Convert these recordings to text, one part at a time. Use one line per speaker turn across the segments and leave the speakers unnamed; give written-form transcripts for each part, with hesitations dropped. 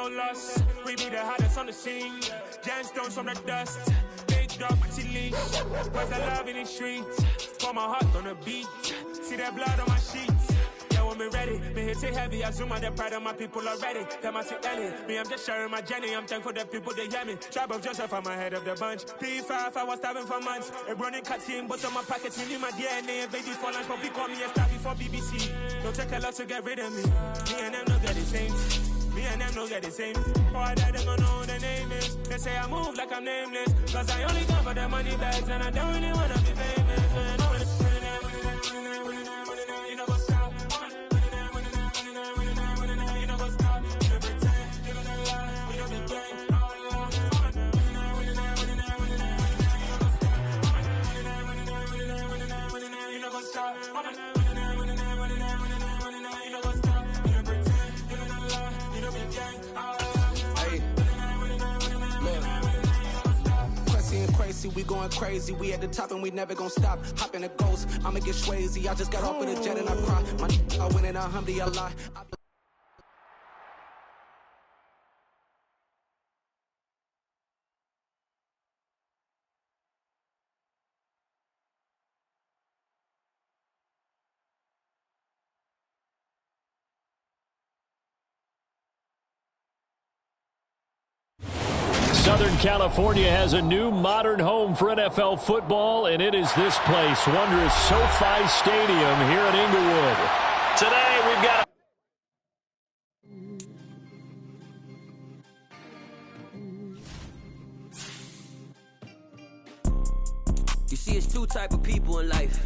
no loss. We be the hottest on the scene. Gemstones from the dust. Big drop, chili. Where's the love in the streets? Pour my heart on the beat. See that blood on my sheets. Yeah, when we ready, me hit it heavy. I zoom out the pride of my people already. Them I see Ellie. Me, I'm just sharing my journey. I'm thankful that people they hear me. Tribe of Joseph, I'm ahead of the bunch. P5, I was starving for months. A running cutscene, but on my pockets, me my DNA. Baby for lunch, but we call me a star before BBC. Don't take a lot to get rid of me. Me and them don't get the same. Me and them don't get the same. Boy, that they gonna know who the name is. They say I move like I'm nameless. Cause I only come for the money bags and I don't really wanna be famous. You know what's up? You know what's up? You pretend, you don't lie, we don't be gang. You know what's up?
We going crazy, we at the top and we never gonna stop. Hop in a ghost, I'ma get Swayze. I just got off with a jet and I cry. I win in a Humvee, I lie.
Southern California has a new modern home for NFL football, and it is this place, wondrous SoFi Stadium here in Inglewood. Today we've got
You see, it's two type of people in life.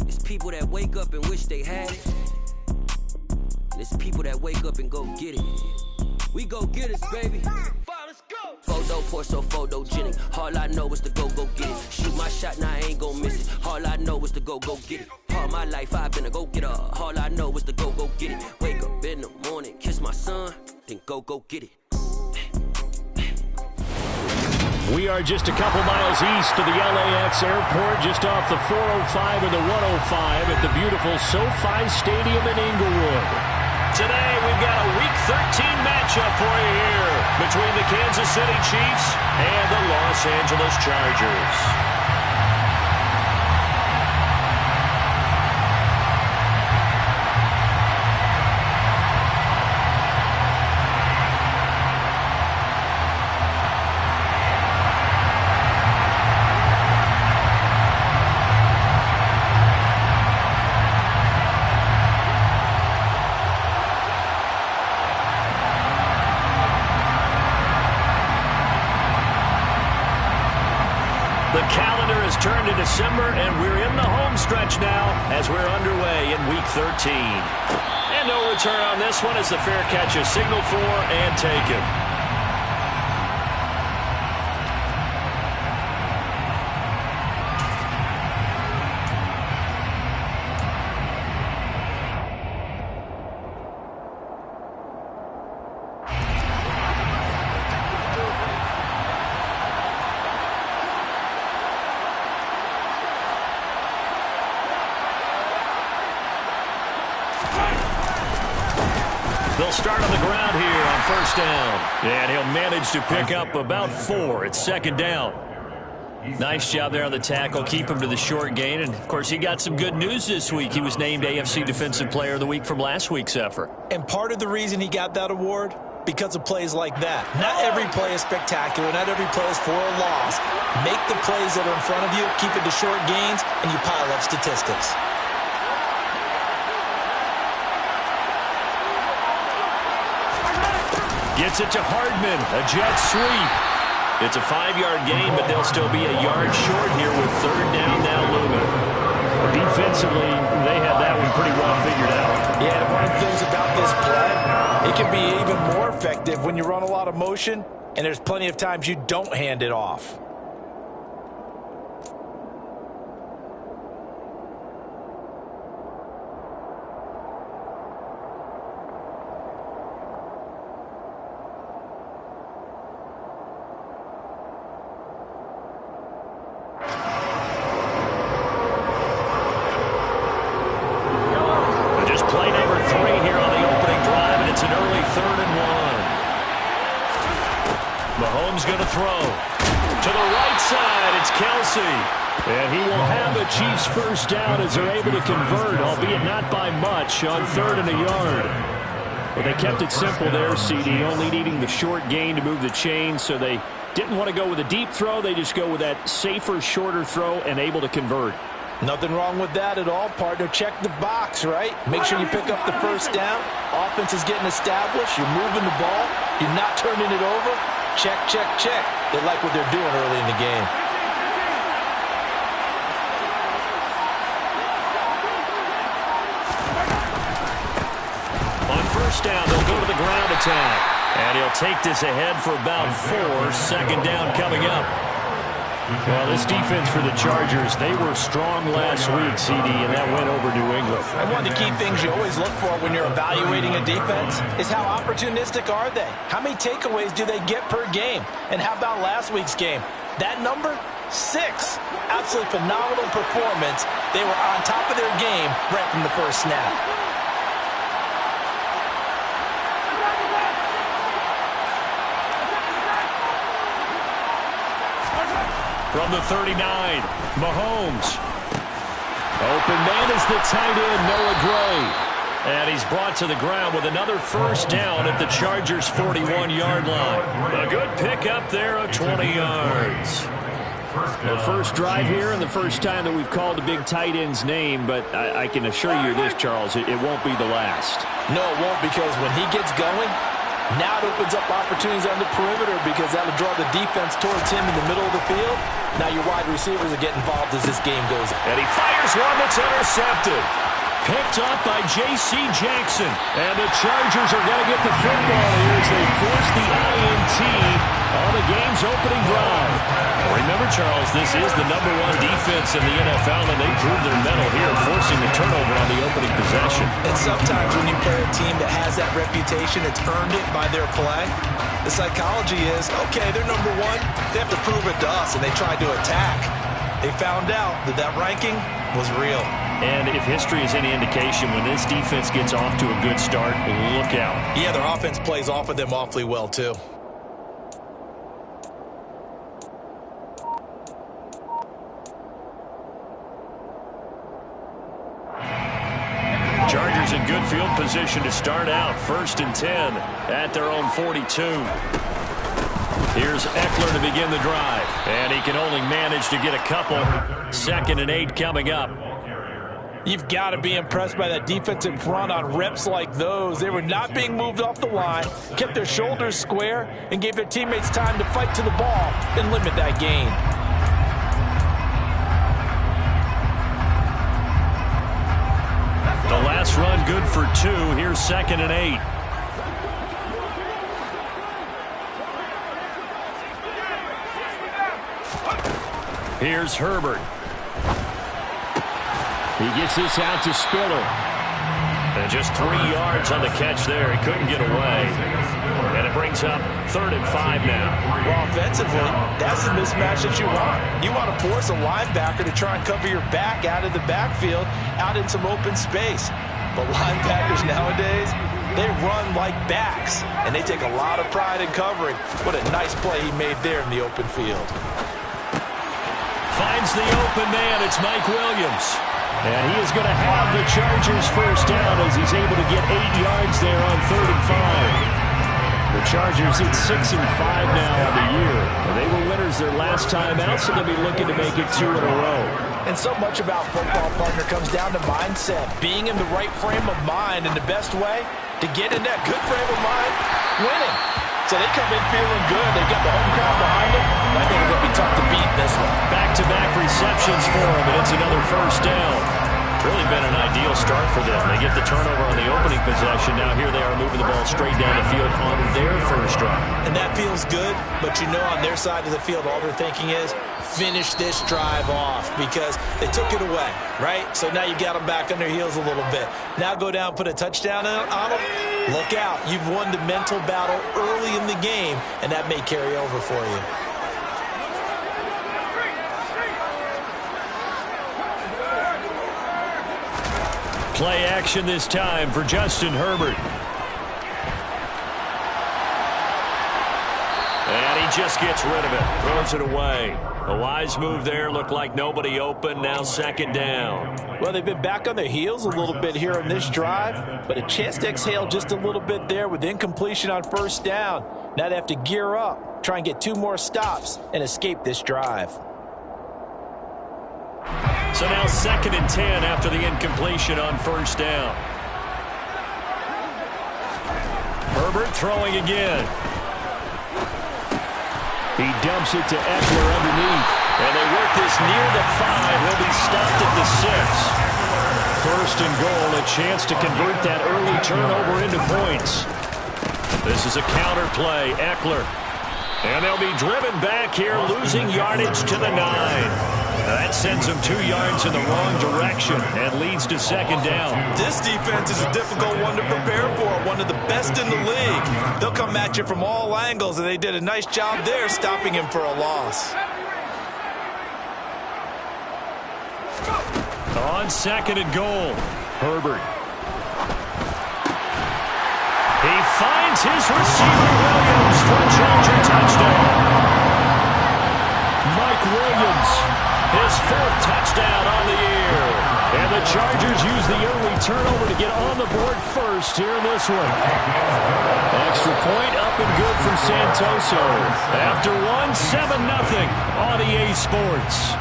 It's people that wake up and wish they had it. And it's people that wake up and go get it. We go get it, baby. Let's go. Photo pour so photogenic. All I know is to go get it. Shoot my shot, now I ain't gon' miss it. All I know is to go get it. All my life I've been a go-getter. All I know is to go get it. Wake up in the morning, kiss my son, then go get it.
We are just a couple miles east of the LAX airport, just off the 405 and the 105 at the beautiful SoFi Stadium in Inglewood. Today, we've got a Week 13 matchup for you here between the Kansas City Chiefs and the Los Angeles Chargers. Turned to December, and we're in the home stretch now as we're underway in Week 13. And no return on this one as the fair catch is signaled for and taken. They'll start on the ground here on first down. And he'll manage to pick up about 4. It's second down. Nice job there on the tackle. Keep him to the short gain. And, of course, he got some good news this week. He was named AFC Defensive Player of the Week from last week's effort.
And part of the reason he got that award, because of plays like that. Not every play is spectacular. Not every play is for a loss. Make the plays that are in front of you, keep it to short gains, and you pile up statistics.
Gets it to Hardman, a jet sweep. It's a 5-yard gain, but they'll still be a yard short here with third down now looming. Defensively, they had that one pretty well figured out.
Yeah, and one of the things about this play, it can be even more effective when you run a lot of motion, and there's plenty of times you don't hand it off.
Play number 3 here on the opening drive, and it's an early 3rd and throw. To the right side, it's Kelsey. And he will have the Chiefs first down as they're able to convert, albeit not by much, on 3rd and a yard. Well, they kept it simple there, CD, only needing the short gain to move the chains, so they didn't want to go with a deep throw. They just go with that safer, shorter throw and able to convert.
Nothing wrong with that at all, partner. Check the box, right? Make sure you pick up the first down. Offense is getting established. You're moving the ball. You're not turning it over. Check, check, check. They like what they're doing early in the game.
On first down, they'll go to the ground attack. And he'll take this ahead for about 4. Second down coming up. Well, this defense for the Chargers, they were strong last week, CD, and that went over New England.
And one of the key things you always look for when you're evaluating a defense is how opportunistic are they? How many takeaways do they get per game? And how about last week's game? That number? 6. Absolutely phenomenal performance. They were on top of their game right from the first snap.
From the 39, Mahomes. Open man is the tight end, Noah Gray. And he's brought to the ground with another first down at the Chargers' 41-yard line. A good pickup there of 20 yards. The first drive here and the first time that we've called a big tight end's name, but I can assure you this, Charles, it won't be the last.
No, it won't, because when he gets going, now it opens up opportunities on the perimeter because that'll draw the defense towards him in the middle of the field. Now your wide receivers will get involved as this game goes.
And he fires one that's intercepted. Picked up by J.C. Jackson. And the Chargers are going to get the football here as they force the INT on the game's opening drive. Remember, Charles, this is the #1 defense in the NFL, and they proved their mettle here, forcing the turnover on the opening possession.
And sometimes when you play a team that has that reputation, it's earned it by their play. The psychology is, okay, they're #1. They have to prove it to us, and they tried to attack. They found out that that ranking was real.
And if history is any indication, when this defense gets off to a good start, look out.
Yeah, their offense plays off of them awfully well, too.
Chargers in good field position to start out. 1st and 10 at their own 42. Here's Eckler to begin the drive. And he can only manage to get a couple. 2nd and 8 coming up.
You've got to be impressed by that defensive front on reps like those. They were not being moved off the line, kept their shoulders square, and gave their teammates time to fight to the ball and limit that gain.
The last run good for 2. Here's 2nd and 8. Here's Herbert. He gets this out to Spiller. And just 3 yards on the catch there. He couldn't get away. And it brings up 3rd and 5 now.
Well, offensively, that's the mismatch that you want. You want to force a linebacker to try and cover your back out of the backfield, out in some open space. But linebackers nowadays, they run like backs, and they take a lot of pride in covering. What a nice play he made there in the open field.
Finds the open man. It's Mike Williams. And he is going to have the Chargers first down as he's able to get 8 yards there on 3rd and 5. The Chargers at 6 and 5 now on the year. And they were winners their last time out, so they'll be looking to make it 2 in a row.
And so much about football, partner, comes down to mindset. Being in the right frame of mind, and the best way to get in that good frame of mind, winning. So they come in feeling good. They've got the home crowd behind them. I think it's going to be tough to beat this one.
Back-to-back receptions for him, and it's another first down. Really been an ideal start for them. They get the turnover on the opening possession. Now here they are moving the ball straight down the field on their first drive.
And that feels good, but you know on their side of the field all they're thinking is finish this drive off because they took it away, right? So now you got them back on their heels a little bit. Now go down, put a touchdown on them. Look out. You've won the mental battle early in the game, and that may carry over for you.
Play action this time for Justin Herbert. And he just gets rid of it. Throws it away. A wise move there. Looked like nobody open. Now second down.
Well, they've been back on their heels a little bit here on this drive, but a chance to exhale just a little bit there with incompletion on first down. Now they have to gear up, try and get 2 more stops, and escape this drive.
So now second and 10 after the incompletion on first down. Herbert throwing again. He dumps it to Eckler underneath. And they work this near the 5. He'll be stopped at the 6. First and goal, a chance to convert that early turnover into points. This is a counter play. Eckler. And they'll be driven back here, losing yardage to the 9. That sends them 2 yards in the wrong direction and leads to second down.
This defense is a difficult one to prepare for, one of the best in the league. They'll come at you from all angles, and they did a nice job there stopping him for a loss.
On second and goal, Herbert. He finds his receiver, Williams, for a Charger touchdown. Mike Williams, his 4th touchdown on the year. And the Chargers use the early turnover to get on the board first here in this one. Extra point up and good from Santoso. After one, 7-0 on EA Sports.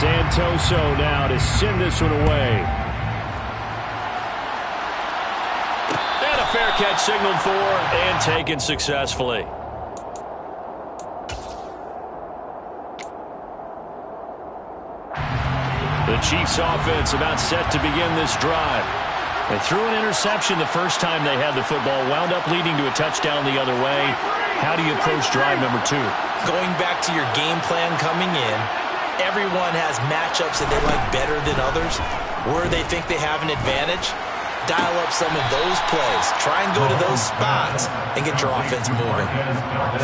Santoso now to send this one away. And a fair catch signaled for and taken successfully. The Chiefs offense about set to begin this drive. They threw an interception the first time they had the football, wound up leading to a touchdown the other way. How do you approach drive number 2?
Going back to your game plan coming in, everyone has matchups that they like better than others, where they think they have an advantage. Dial up some of those plays. Try and go to those spots and get your offense moving.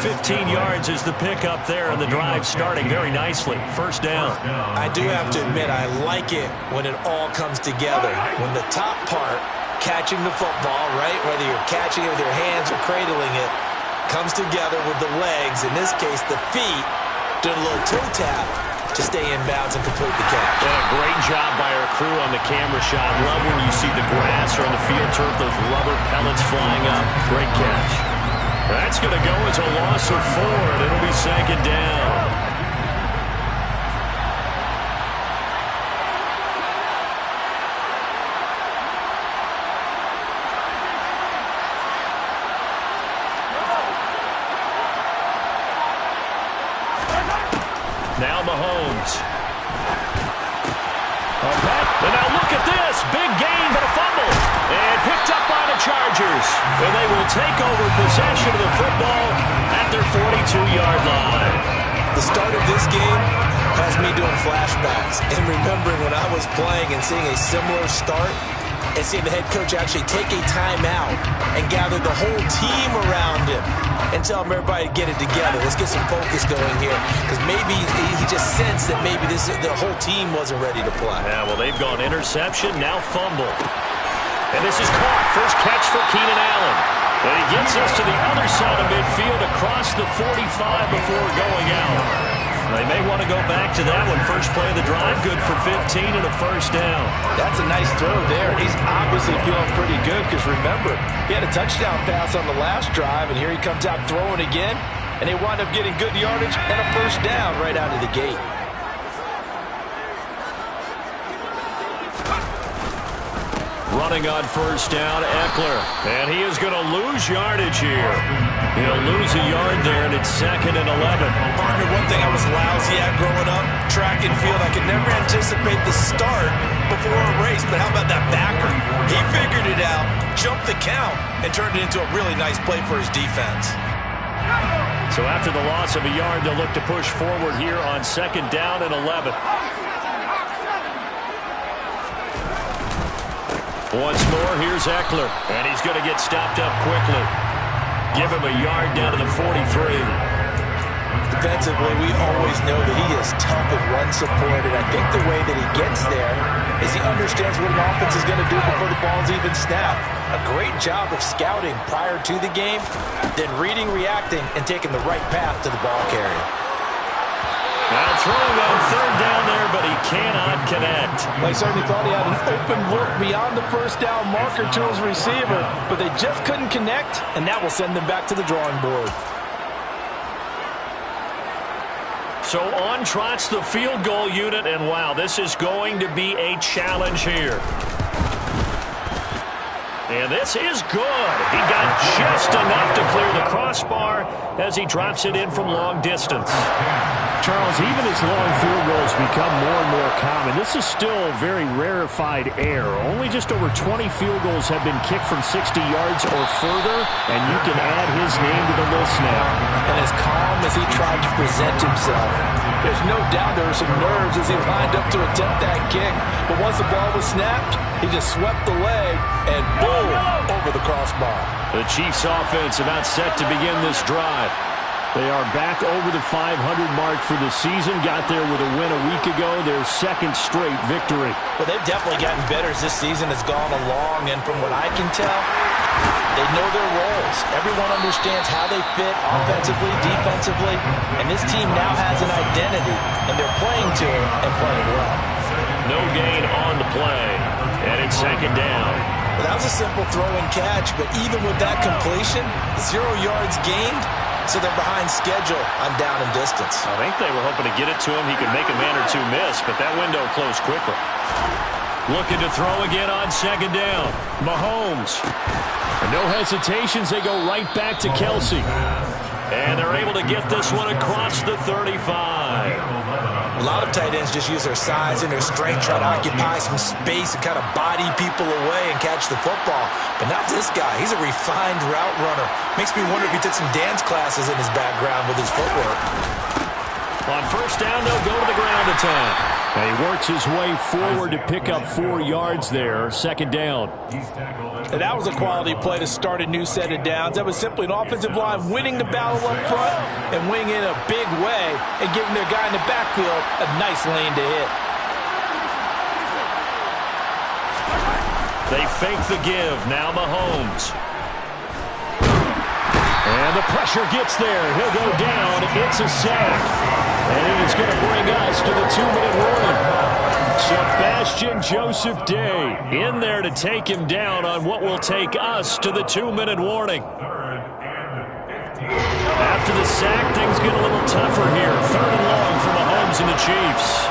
15 yards is the pickup there, and the drive starting very nicely. First down.
I do have to admit, I like it when it all comes together. When the top part, catching the football, right, whether you're catching it with your hands or cradling it, comes together with the legs, in this case the feet, doing a little toe tap to stay in bounds and complete the catch.
And a great job by our crew on the camera shot. Love when you see the grass or on the field turf, those rubber pellets flying up. Great catch. That's going to go as a loss of 4, and it'll be second down. Now Mahomes. And now look at this. Big gain, but a fumble. And picked up by the Chargers. And they will take over possession of the football at their 42-yard line.
The start of this game has me doing flashbacks and remembering when I was playing and seeing a similar start and seeing the head coach actually take a timeout and gather the whole team around him and tell everybody to get it together. Let's get some focus going here, because maybe he just sensed that maybe the whole team wasn't ready to play.
Yeah, well, they've gone interception, now fumble. And this is caught. First catch for Keenan Allen. And he gets us to the other side of midfield across the 45 before going out. They may want to go back to that one. First play of the drive, good for 15 and a first down.
That's a nice throw there. He's obviously feeling pretty good, because remember, he had a touchdown pass on the last drive, and here he comes out throwing again, and they wind up getting good yardage and a first down right out of the gate.
Running on first down, Eckler. And he is going to lose yardage here. He'll lose a yard there, and it's second and 11.
Partner, one thing I was lousy at growing up, track and field, I could never anticipate the start before a race, but how about that backer? He figured it out, jumped the count, and turned it into a really nice play for his defense.
So after the loss of a yard, they'll look to push forward here on second down and 11. Once more, here's Eckler. And he's going to get stopped up quickly. Give him a yard down to the 43.
Defensively, we always know that he is tough and run-supported. I think the way that he gets there is he understands what an offense is going to do before the ball's even snapped. A great job of scouting prior to the game, then reading, reacting, and taking the right path to the ball carrier.
Now throwing on third down there, but he cannot connect.
They certainly thought he had an open look beyond the first down marker to his receiver, but they just couldn't connect, and that will send them back to the drawing board.
So on trots the field goal unit, and wow, this is going to be a challenge here. And this is good. He got just enough to clear the crossbar as he drops it in from long distance.
Charles, even as long field goals become more and more common, this is still very rarefied air. Only just over 20 field goals have been kicked from 60 yards or further, and you can add his name to the list now.
And as calm as he tried to present himself, there's no doubt there were some nerves as he lined up to attempt that kick. But once the ball was snapped, he just swept the leg and boom, over the crossbar.
The Chiefs offense about set to begin this drive.
They are back over the 500 mark for the season. Got there with a win a week ago. Their second straight victory.
Well, they've definitely gotten better as this season has gone along. And from what I can tell, they know their roles. Everyone understands how they fit offensively, defensively. And this team now has an identity. And they're playing to it and playing well.
No gain on the play. And it's second down.
Well, that was a simple throw and catch. But even with that completion, 0 yards gained. So they're behind schedule on down and distance.
I think they were hoping to get it to him. He could make a man or two miss, but that window closed quickly. Looking to throw again on second down. Mahomes.
And no hesitations. They go right back to Kelsey.
And they're able to get this one across the 35.
A lot of tight ends just use their size and their strength, try to occupy some space and kind of body people away and catch the football. But not this guy. He's a refined route runner. Makes me wonder if he took some dance classes in his background with his footwork.
On first down, they'll go to the ground attack.
And he works his way forward to pick up 4 yards there. Second down.
And that was a quality play to start a new set of downs. That was simply an offensive line winning the battle up front and winning in a big way and giving their guy in the backfield a nice lane to hit.
They fake the give. Now Mahomes.
And the pressure gets there. He'll go down. It's a sack. And it's going to bring us to the 2-minute warning. Sebastian Joseph Day in there to take him down on what will take us to the 2-minute warning. After the sack, things get a little tougher here. 3rd and long for Mahomes and the Chiefs.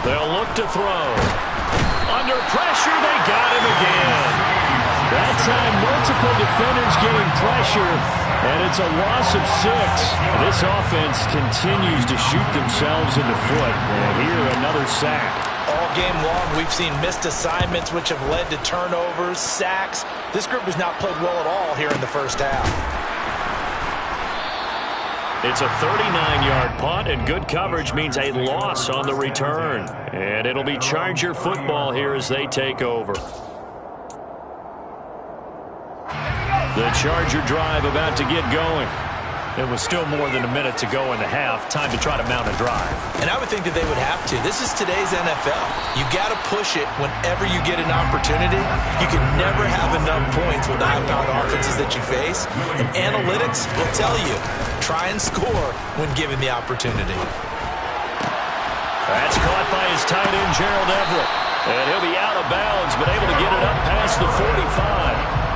They'll look to throw. Under pressure, they got him again. That time, multiple defenders getting pressure, and it's a loss of 6. This offense continues to shoot themselves in the foot. And here, another sack.
All game long, we've seen missed assignments, which have led to turnovers, sacks. This group has not played well at all here in the first half.
It's a 39-yard punt, and good coverage means a loss on the return. And it'll be Charger football here as they take over. The Charger drive about to get going. It was still more than a minute to go in the half. Time to try to mount a drive.
And I would think that they would have to. This is today's NFL. You got to push it whenever you get an opportunity. You can never have enough points with the high-powered offenses that you face. And analytics will tell you, try and score when given the opportunity.
That's caught by his tight end, Gerald Everett. And he'll be out of bounds, but able to get it up past the 45.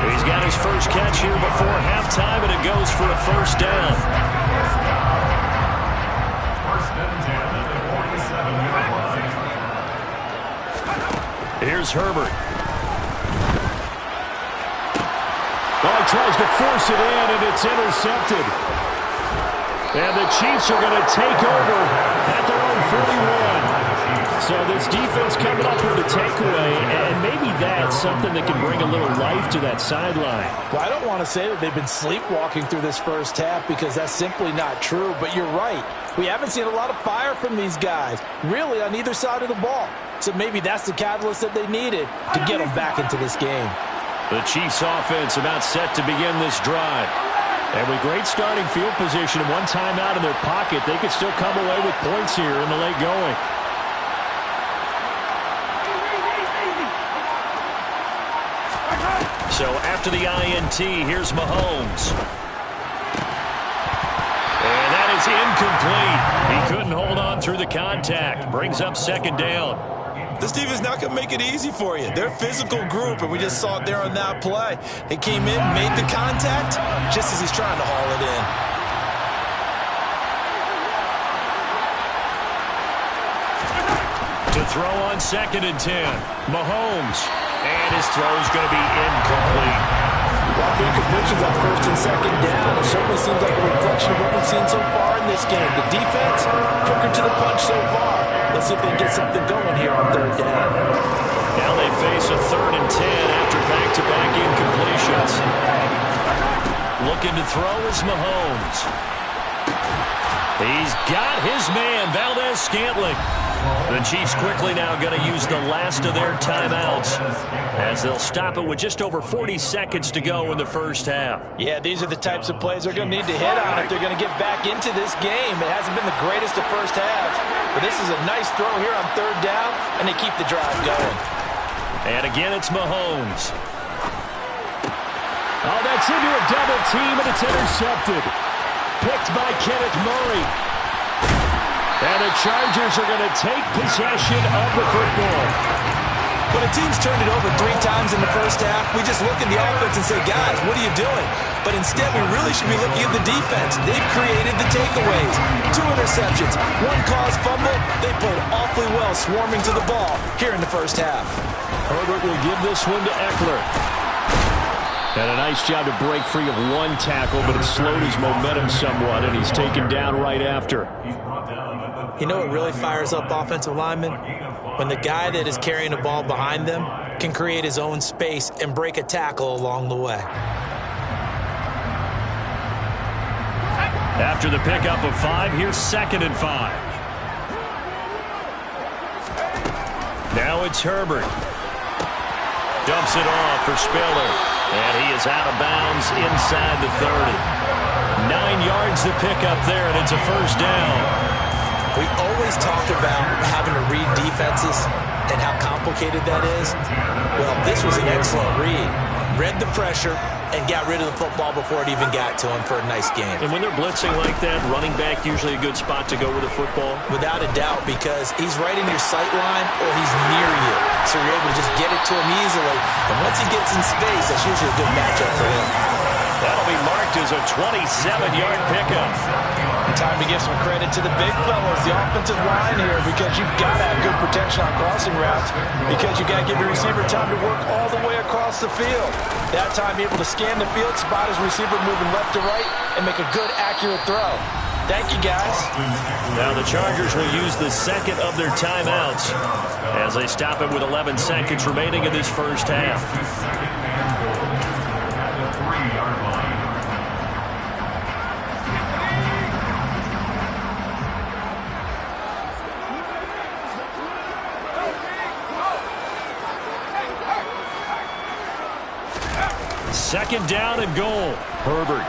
He's got his first catch here before halftime, and it goes for a first down. Here's Herbert.
Well, he tries to force it in, and it's intercepted. And the Chiefs are going to take over at their own 41. So this defense coming up with a takeaway, and maybe
that, something that can bring a little life to that sideline.
Well, I don't want to say that they've been sleepwalking through this first half because that's simply not true, but you're right. We haven't seen a lot of fire from these guys, really on either side of the ball. So maybe that's the catalyst that they needed to get them back into this game.
The Chiefs offense about set to begin this drive. And with great starting field position and one timeout in their pocket, they could still come away with points here in the late going. So after the INT, here's Mahomes. And that is incomplete. He couldn't hold on through the contact. Brings up second down.
This team is not going to make it easy for you. They're a physical group, and we just saw it there on that play. They came in, made the contact, just as he's trying to haul it in.
To throw on 2nd and 10. Mahomes. And his throw is going to be incomplete.
While the incompletions on 1st and 2nd down, it certainly seems like a reflection of what we've seen so far in this game. The defense, quicker to the punch so far. Let's see if they can get something going here on 3rd down.
Now they face a 3rd and 10 after back-to-back incompletions. Looking to throw is Mahomes. He's got his man, Valdez-Scantling. The Chiefs quickly now going to use the last of their timeouts as they'll stop it with just over 40 seconds to go in the first half.
Yeah, these are the types of plays they're going to need to hit on if they're going to get back into this game. It hasn't been the greatest of first halves, but this is a nice throw here on 3rd down, and they keep the drive going.
And again, it's Mahomes. Oh, that's into a double team, and it's intercepted. Picked by Kenneth Murray. And the Chargers are going to take possession of the football.
When a team's turned it over 3 times in the first half, we just look at the offense and say, guys, what are you doing? But instead, we really should be looking at the defense. They've created the takeaways. 2 interceptions, 1 caused fumble. They played awfully well swarming to the ball here in the first half.
Herbert will give this one to Eckler. And a nice job to break free of 1 tackle, but it slowed his momentum somewhat, and he's taken down right after.
You know what really fires up offensive linemen? When the guy that is carrying the ball behind them can create his own space and break a tackle along the way.
After the pickup of 5, here's 2nd and 5. Now it's Herbert. Dumps it off for Spiller. And he is out of bounds inside the 30. 9 yards to pick up there, and it's a first down.
We always talk about having to read defenses and how complicated that is. Well, this was an excellent read. Read the pressure and got rid of the football before it even got to him for a nice game.
And when they're blitzing like that, running back usually a good spot to go with the football?
Without a doubt, because he's right in your sight line or he's near you. So you're able to just get it to him easily. And once he gets in space, that's usually a good matchup for him.
That'll be marked as a 27-yard pickup.
Time to give some credit to the big fellas, the offensive line here, because you've got to have good protection on crossing routes, because you've got to give your receiver time to work all the way across the field. That time, able to scan the field, spot his receiver moving left to right, and make a good, accurate throw. Thank you, guys.
Now the Chargers will use the 2nd of their timeouts as they stop it with 11 seconds remaining in this first half. Second down and goal. Herbert.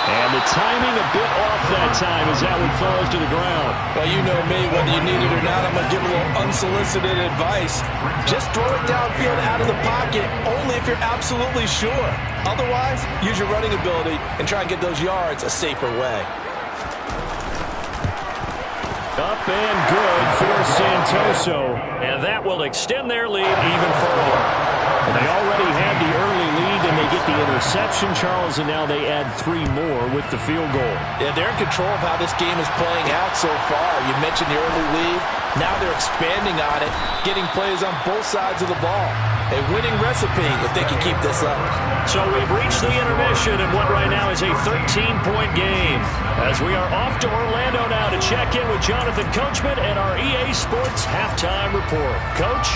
And the timing a bit off that time as that one falls to the ground.
Well, you know me, whether you need it or not, I'm going to give a little unsolicited advice. Just throw it downfield out of the pocket, only if you're absolutely sure. Otherwise, use your running ability and try and get those yards a safer way.
Up and good for Santoso. And that will extend their lead even further. And they already had the early lead, and they get the interception, Charles, and now they add 3 more with the field goal.
Yeah, they're in control of how this game is playing out so far. You mentioned the early lead. Now they're expanding on it, getting plays on both sides of the ball. A winning recipe if they can keep this up.
So we've reached the intermission in what right now is a 13-point game. As we are off to Orlando now to check in with Jonathan Coachman and our EA Sports Halftime Report. Coach?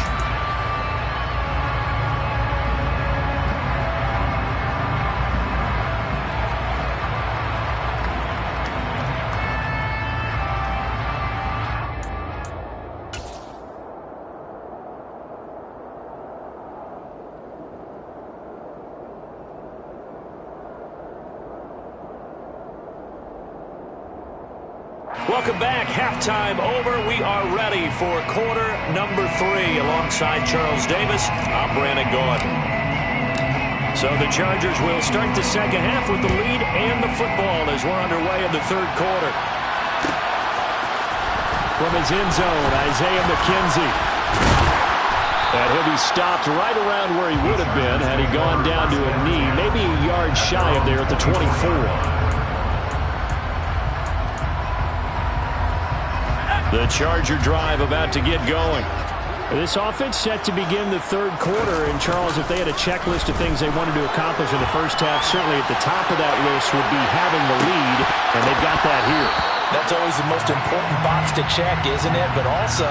Welcome back. Halftime over. We are ready for quarter number 3. Alongside Charles Davis, I'm Brandon Gaudin. So the Chargers will start the second half with the lead and the football as we're underway in the third quarter. From his end zone, Isaiah McKenzie. And he'll be stopped right around where he would have been had he gone down to a knee, maybe a yard shy of there at the 24. The Charger drive about to get going. This offense set to begin the third quarter. And, Charles, if they had a checklist of things they wanted to accomplish in the first half, certainly at the top of that list would be having the lead, and they've got that here.
That's always the most important box to check, isn't it? But also,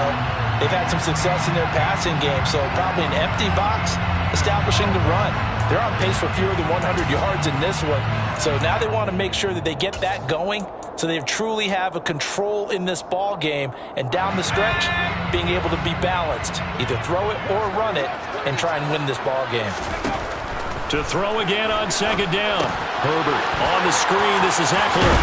they've had some success in their passing game, so probably an empty box establishing the run. They're on pace for fewer than 100 yards in this one, so now they want to make sure that they get that going so they truly have a control in this ball game, and down the stretch, being able to be balanced. Either throw it or run it and try and win this ball game.
To throw again on second down. Herbert on the screen. This is Eckler.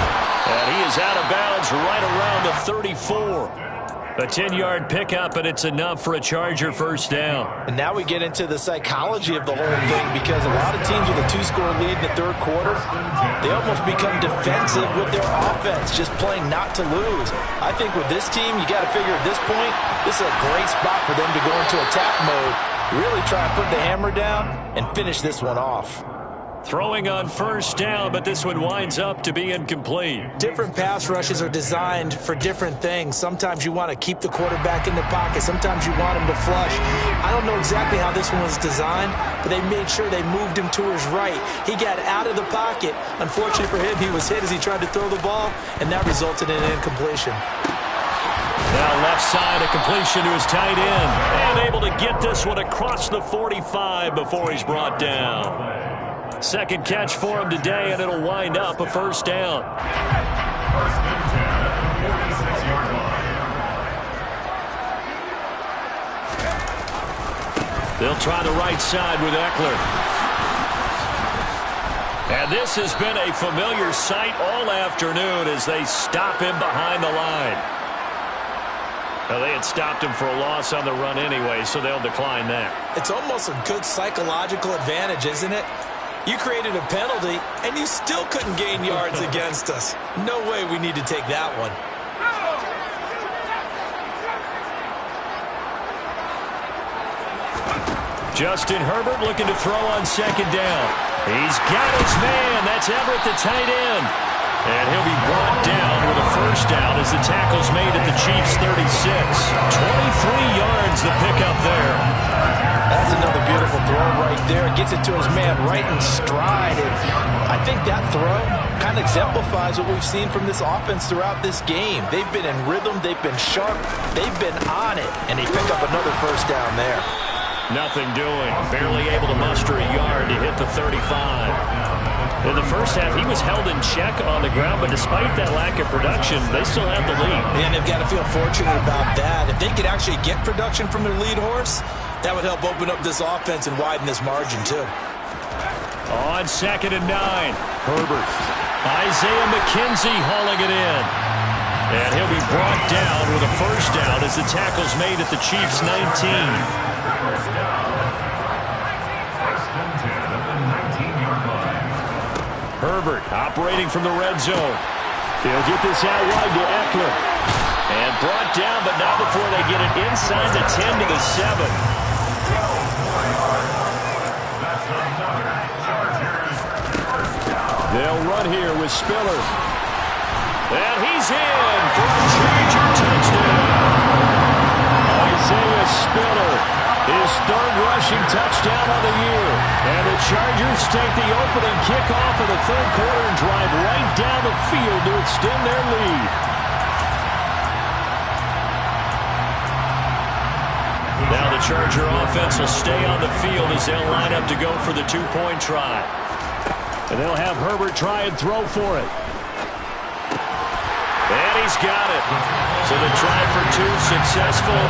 And he is out of bounds right around the 34. A 10-yard pickup, and it's enough for a Charger first down.
And now we get into the psychology of the whole thing, because a lot of teams with a 2-score lead in the third quarter, they almost become defensive with their offense, just playing not to lose. I think with this team, you got to figure at this point, this is a great spot for them to go into attack mode, really try and put the hammer down and finish this one off.
Throwing on first down, but this one winds up to be incomplete.
Different pass rushes are designed for different things. Sometimes you want to keep the quarterback in the pocket. Sometimes you want him to flush. I don't know exactly how this one was designed, but they made sure they moved him to his right. He got out of the pocket. Unfortunately for him, he was hit as he tried to throw the ball, and that resulted in an incompletion.
Now left side, a completion to his tight end. And able to get this one across the 45 before he's brought down. Second catch for him today, and it'll wind up a first down.
First and 10, 46-yard line.
They'll try the right side with Eckler. And this has been a familiar sight all afternoon as they stop him behind the line. Well, they had stopped him for a loss on the run anyway, so they'll decline that.
It's almost a good psychological advantage, isn't it? You created a penalty, and you still couldn't gain yards against us. No way we need to take that one.
Justin Herbert looking to throw on second down. He's got his man. That's Everett, the tight end. And he'll be brought down with a first down as the tackle's made at the Chiefs' 36. 23 yards the pickup there.
That's another beautiful throw right there. Gets it to his man right in stride. And I think that throw kind of exemplifies what we've seen from this offense throughout this game. They've been in rhythm. They've been sharp. They've been on it. And they pick up another first down there.
Nothing doing. Barely able to muster a yard to hit the 35. In the first half, he was held in check on the ground, but despite that lack of production, they still have the lead.
And they've got to feel fortunate about that. If they could actually get production from their lead horse, that would help open up this offense and widen this margin, too.
On second and 9, Herbert. Isaiah McKenzie hauling it in. And he'll be brought down with a first down as the tackle's made at the Chiefs' 19. Herbert operating from the red zone. He'll get this out wide to Eckler. And brought down, but not before they get it inside the 10 to the 7. They'll run here with Spiller. And he's in for a Charger touchdown. his third rushing touchdown of the year. And the Chargers take the opening kickoff of the third quarter and drive right down the field to extend their lead. Now the Charger offense will stay on the field as they'll line up to go for the two-point try. And they'll have Herbert try and throw for it. And he's got it. So the try for two successful.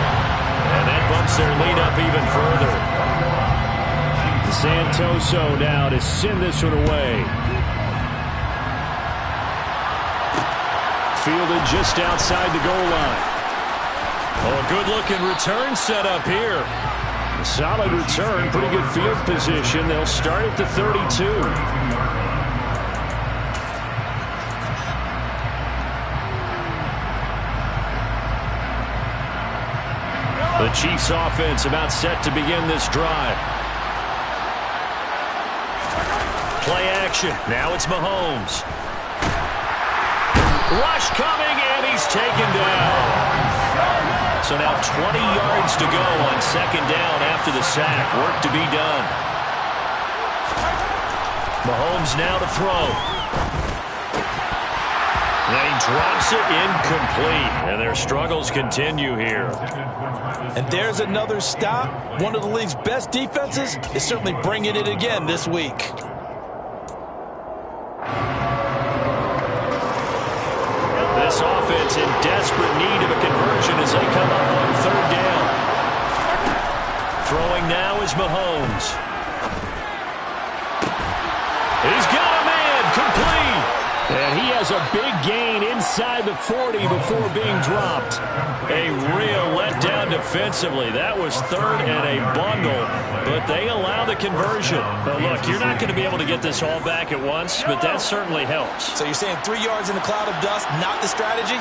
And that bumps their lead up even further. Santoso now to send this one away. Fielded just outside the goal line. Oh, a good-looking return set up here. A solid return, pretty good field position. They'll start at the 32. The Chiefs offense about set to begin this drive. Play action. Now it's Mahomes. Rush coming, and he's taken down. So now 20 yards to go on second down after the sack. Work to be done. Mahomes now to throw. And he drops it incomplete. And their struggles continue here.
And there's another stop. One of the league's best defenses is certainly bringing it again this week.
This offense in desperate need of a conversion as they come up on third down. Throwing now is Mahomes. He's got a man, complete. And he has a big gain inside the 40 before being dropped. A real letdown defensively. That was third and a bundle, but they allow the conversion. But look, you're not going to be able to get this all back at once, but that certainly helps.
So you're saying 3 yards in a cloud of dust, not the strategy?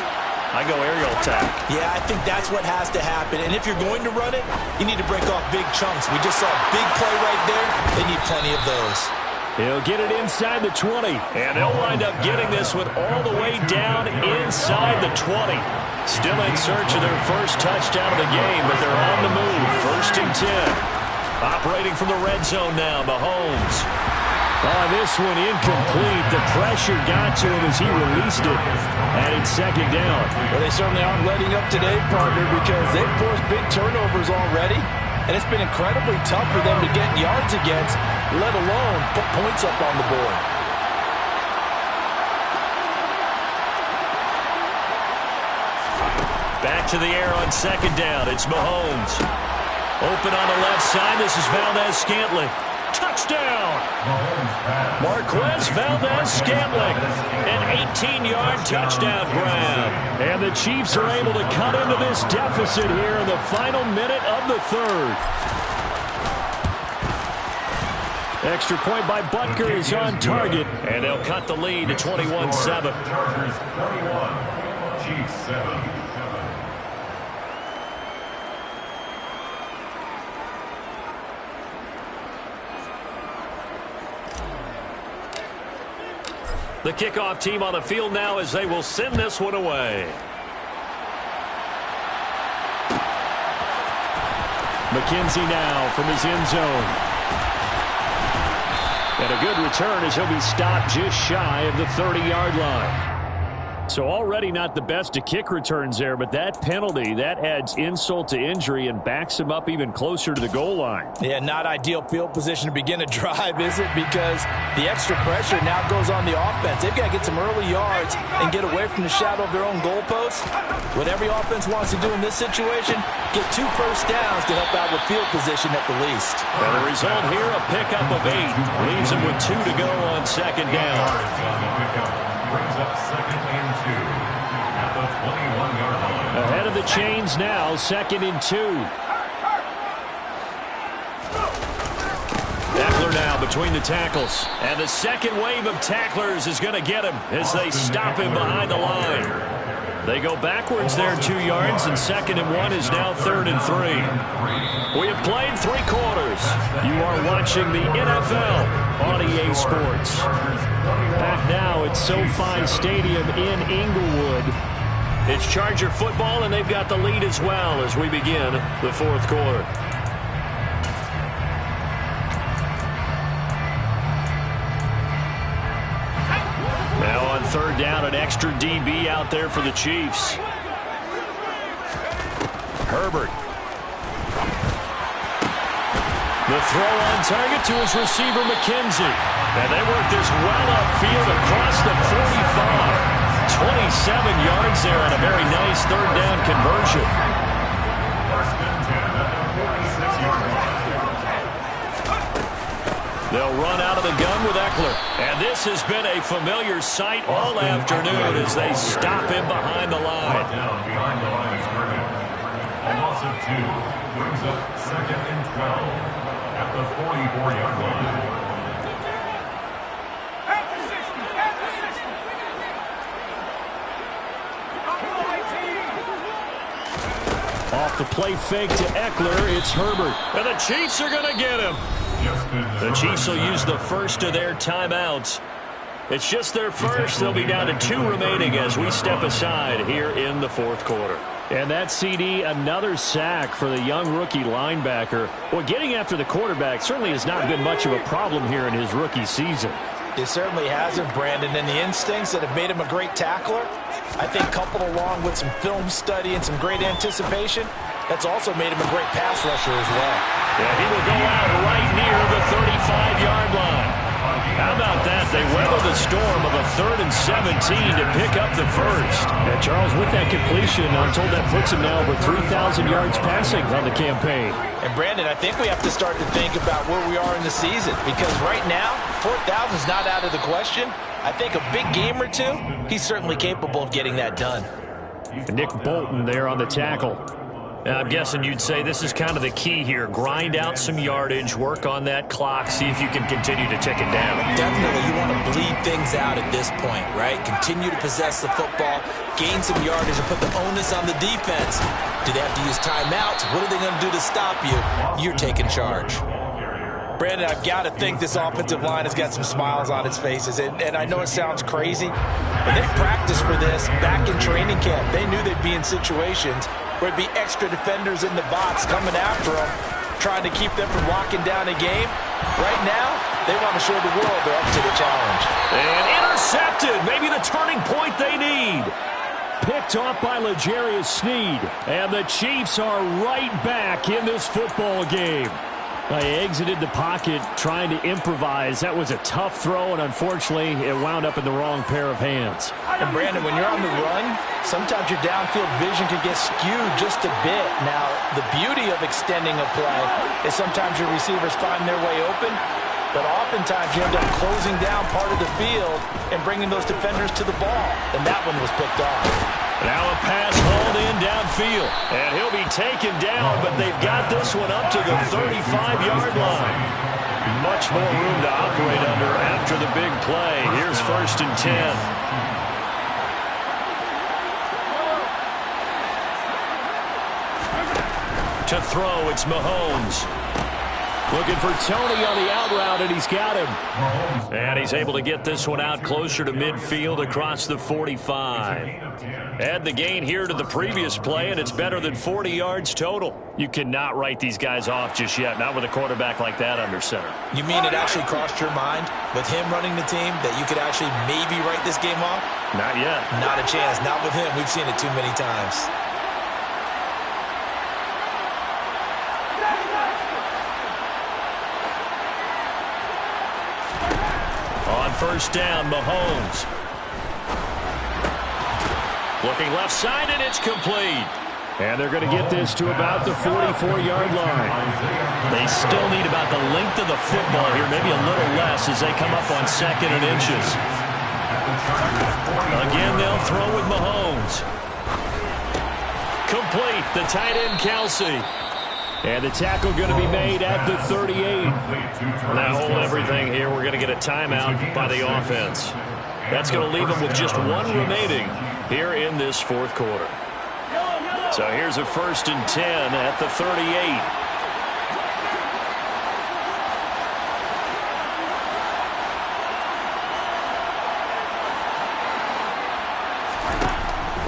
I go aerial attack.
Yeah, I think that's what has to happen. And if you're going to run it, you need to break off big chunks. We just saw a big play right there. They need plenty of those.
He'll get it inside the 20, and they'll wind up getting this one all the way down inside the 20. Still in search of their first touchdown of the game, but they're on the move. First and 10. Operating from the red zone now, Mahomes. Oh, this one incomplete. The pressure got to him as he released it. And it's second down.
Well, they certainly aren't letting up today, partner, because they've forced big turnovers already. And it's been incredibly tough for them to get yards against, let alone put points up on the board.
Back to the air on second down. It's Mahomes. Open on the left side. This is Valdez-Scantling. Touchdown! Marquez Valdez-Scantling. An 18-yard touchdown grab. And the Chiefs are able to cut into this deficit here in the final minute of the third. Extra point by Butker is on target. And they'll cut the lead to 21-7.
Chiefs 7.
The kickoff team on the field now as they will send this one away. McKenzie now from his end zone. And a good return as he'll be stopped just shy of the 30-yard line. So already not the best of kick returns there, but that penalty, that adds insult to injury and backs him up even closer to the goal line.
Yeah, not ideal field position to begin a drive, is it? Because the extra pressure now goes on the offense. They've got to get some early yards and get away from the shadow of their own goalposts. What every offense wants to do in this situation, get 2 first downs to help out with field position at the least.
And the result here, a pickup of 8. Leaves them with 2 to go on second down.
Brings up second and 2 at the 21-yard line.
Ahead of the chains now, second and 2. Eckler now between the tackles. And the second wave of tacklers is going to get him as they stop him behind the line. They go backwards there 2 yards, and second and 1 is now third and 3. We have played 3 quarters. You are watching the NFL on EA Sports. Back now at SoFi Stadium in Inglewood. It's Charger football, and they've got the lead as well as we begin the fourth quarter. third down, an extra DB out there for the Chiefs. Herbert. The throw on target to his receiver, McKenzie. And they work this well upfield across the 45. 27 yards there and a very nice third down conversion.
First and 10 at the 46-yard line.
They'll run out of the gun with Eckler. And this has been a familiar sight all afternoon as they stop him behind the line.
Down behind the line of scrimmage. A loss of 2 brings up second and 12 at the 44-yard line.
Off the play fake to Eckler, it's Herbert. And the Chiefs are going to get him. The Chiefs will use the first of their timeouts. It's just their first. They'll be down to 2 remaining as we step aside here in the fourth quarter. And that CD, another sack for the young rookie linebacker. Well, getting after the quarterback certainly has not been much of a problem here in his rookie season.
It certainly hasn't, Brandon, and the instincts that have made him a great tackler, I think coupled along with some film study and some great anticipation, that's also made him a great pass rusher as well.
Yeah, he will go out right near the 35-yard line. How about that? They weather the storm of a 3rd and 17 to pick up the first.
Yeah, Charles, with that completion, I'm told that puts him now over 3,000 yards passing on the campaign.
And, Brandon, I think we have to start to think about where we are in the season because right now, 4,000 is not out of the question. I think a big game or two, he's certainly capable of getting that done.
Nick Bolton there on the tackle. I'm guessing you'd say this is kind of the key here. Grind out some yardage, work on that clock, see if you can continue to tick it down.
Definitely, you want to bleed things out at this point, right? Continue to possess the football, gain some yardage, and put the onus on the defense. Do they have to use timeouts? What are they going to do to stop you? You're taking charge. Brandon, I've got to think this offensive line has got some smiles on its faces. And I know it sounds crazy, but they practiced for this back in training camp. They knew they'd be in situations where it'd be extra defenders in the box coming after them, trying to keep them from locking down a game. Right now, they want to show the world they're up to the challenge.
And intercepted. Maybe the turning point they need. Picked off by L'Jarius Sneed. And the Chiefs are right back in this football game. They exited the pocket trying to improvise. That was a tough throw, and unfortunately, it wound up in the wrong pair of hands.
And, Brandon, when you're on the run, sometimes your downfield vision can get skewed just a bit. Now, the beauty of extending a play is sometimes your receivers find their way open, but oftentimes you end up closing down part of the field and bringing those defenders to the ball, and that one was picked off.
Now a pass hauled in downfield, and he'll be taken down, but they've got this one up to the 35-yard line. Much more room to operate under after the big play. Here's 1st and 10. To throw, it's Mahomes. Looking for Tony on the out route, and he's got him. And he's able to get this one out closer to midfield across the 45. Add the gain here to the previous play, and it's better than 40 yards total. You cannot write these guys off just yet, not with a quarterback like that under center.
You mean it actually crossed your mind with him running the team that you could actually maybe write this game off?
Not yet.
Not a chance. Not with him. We've seen it too many times.
On 1st down, Mahomes. Looking left side, and it's complete. And they're going to get this to about the 44-yard line. They still need about the length of the football here, maybe a little less as they come up on 2nd and inches. Again, they'll throw with Mahomes. Complete, the tight end, Kelsey. And the tackle going to be made at the 38. Now hold everything here. We're going to get a timeout by the offense. That's going to leave them with just one remaining here in this fourth quarter. So here's a 1st and 10 at the 38.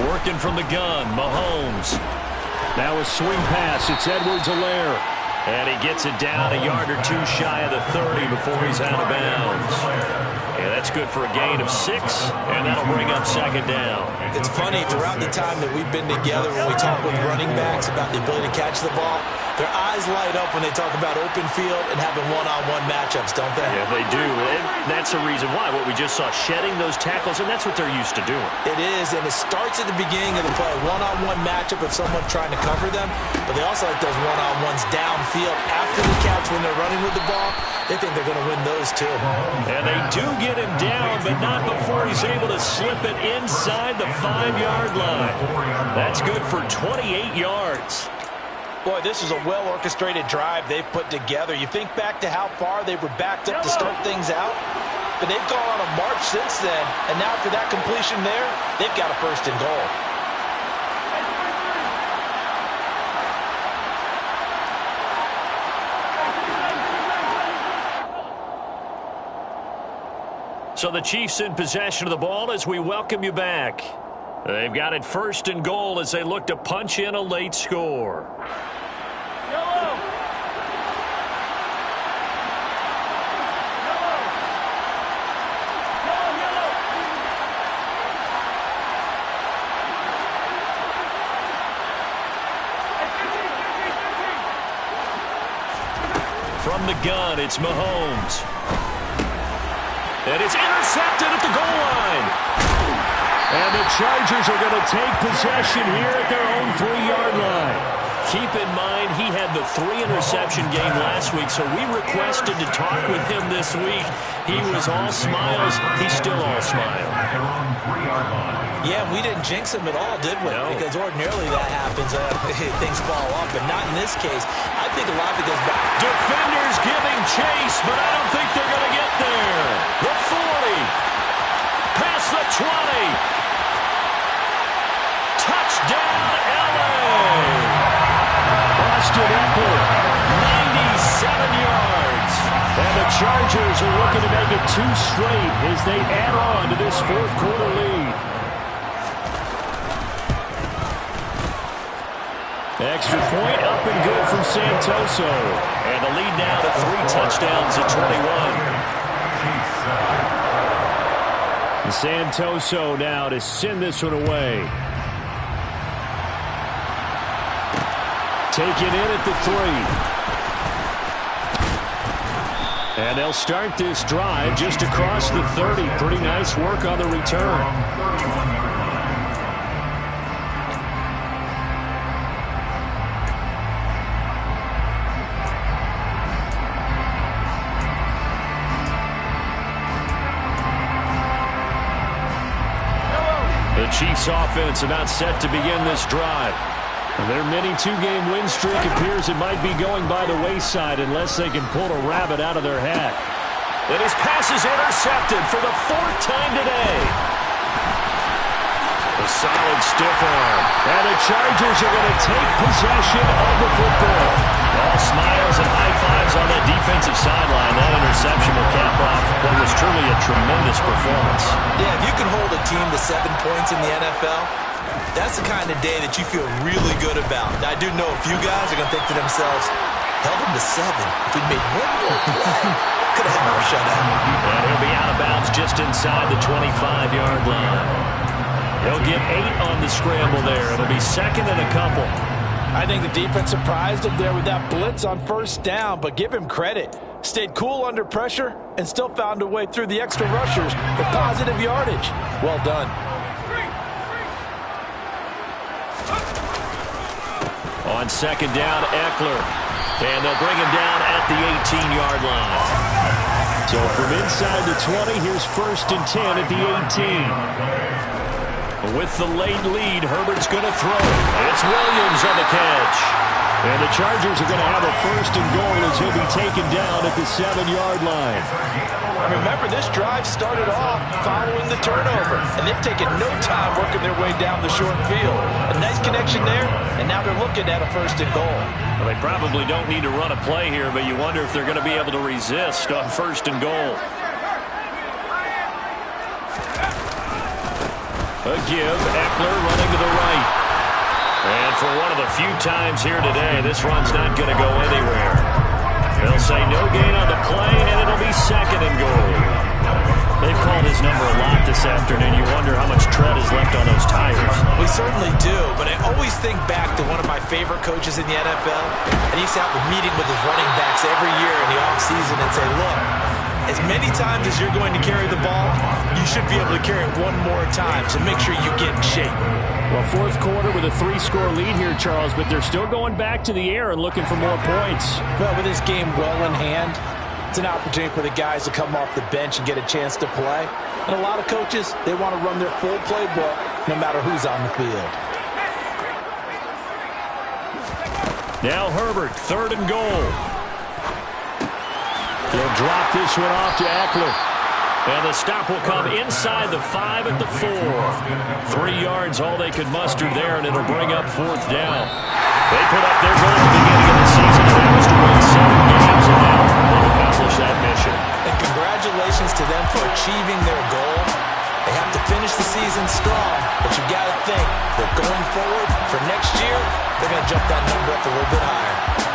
Working from the gun, Mahomes. Now a swing pass. It's Edwards-Helaire.
And he gets it down a yard or two shy of the 30 before he's out of bounds. Yeah, that's good for a gain of 6, and that'll bring up second down.
It's funny, throughout the time that we've been together, when we talk with running backs about the ability to catch the ball, their eyes light up when they talk about open field and having one-on-one matchups, don't they?
Yeah, they do. And that's the reason why. What we just saw, shedding those tackles, and that's what they're used to doing.
It is, and it starts at the beginning of the play. One-on-one matchup with someone trying to cover them, but they also like those one-on-ones downfield after the catch when they're running with the ball. They think they're going to win those, too.
And they do get him down, but not before he's able to slip it inside the 5-yard line. That's good for 28 yards.
Boy, this is a well-orchestrated drive they've put together. You think back to how far they were backed up to start things out, but they've gone on a march since then, and now after that completion there, they've got a first and goal.
So the Chiefs in possession of the ball as we welcome you back. They've got it first and goal as they look to punch in a late score. From the gun, it's Mahomes. And it's intercepted at the goal line. And the Chargers are going to take possession here at their own 3-yard line. Keep in mind, he had the 3-interception game last week, so we requested to talk with him this week. He was all smiles. He's still all smiles.
Yeah, we didn't jinx him at all, did we?
No.
Because ordinarily that happens. Things fall off, but not in this case. I think a lot of it goes back.
Defenders giving chase, but I don't think they're going to get there. The 40. Past the 20. Touchdown, LA. Austin Eckler, 97 yards. And the Chargers are looking to make it 2 straight as they add on to this fourth-quarter lead. Extra point up and good from Santoso. And the lead now to 3 touchdowns at 21. Santoso now to send this one away. Taken in at the 3. And they'll start this drive just across the 30. Pretty nice work on the return. The Chiefs offense about set to begin this drive. Their mini 2-game win streak appears it might be going by the wayside unless they can pull a rabbit out of their hat. And his pass is intercepted for the 4th time today. A solid stiff arm. And the Chargers are going to take possession of the football. All smiles and high fives on that defensive sideline. That interception will cap off what was truly a tremendous performance.
Yeah, if you can hold a team to 7 points in the NFL, that's the kind of day that you feel really good about. Now, I do know a few guys are going to think to themselves, held them to 7. If we made one more play, could have had more shutout.
And he'll be out of bounds just inside the 25-yard line. He'll get 8 on the scramble there. It'll be second and a couple.
I think the defense surprised him there with that blitz on first down, but give him credit. Stayed cool under pressure and still found a way through the extra rushers for positive yardage. Well done.
On second down, Eckler. And they'll bring him down at the 18-yard line. So from inside the 20, here's 1st and 10 at the 18. With the late lead, Herbert's going to throw. It's Williams on the catch. And the Chargers are going to have a 1st and goal as he'll be taken down at the 7-yard line.
Remember, this drive started off following the turnover, and they've taken no time working their way down the short field. A nice connection there, and now they're looking at a 1st and goal.
Well, they probably don't need to run a play here, but you wonder if they're going to be able to resist on 1st and goal. A give, Eckler running to the right. And for one of the few times here today, this run's not going to go anywhere. They'll say no gain on the play, and it'll be second and goal.
They've called his number a lot this afternoon. You wonder how much tread is left on those tires.
We certainly do, but I always think back to one of my favorite coaches in the NFL. And he used to have a meeting with his running backs every year in the offseason and say, look, as many times as you're going to carry the ball, you should be able to carry it one more time, so make sure you get in shape.
Well, fourth quarter with a 3-score lead here, Charles, but they're still going back to the air and looking for more points.
Well, with this game well in hand, it's an opportunity for the guys to come off the bench and get a chance to play. And a lot of coaches, they want to run their full playbook no matter who's on the field.
Now Herbert, third and goal. He'll drop this one off to Eckler. And the stop will come inside the 5 at the 4. 3 yards, all they could muster there, and it'll bring up fourth down. They put up their goal at the beginning of the season, and that was to win 7 games, and now they've accomplished that mission.
And congratulations to them for achieving their goal. They have to finish the season strong, but you got to think that going forward for next year, they're going to jump that number up a little bit higher.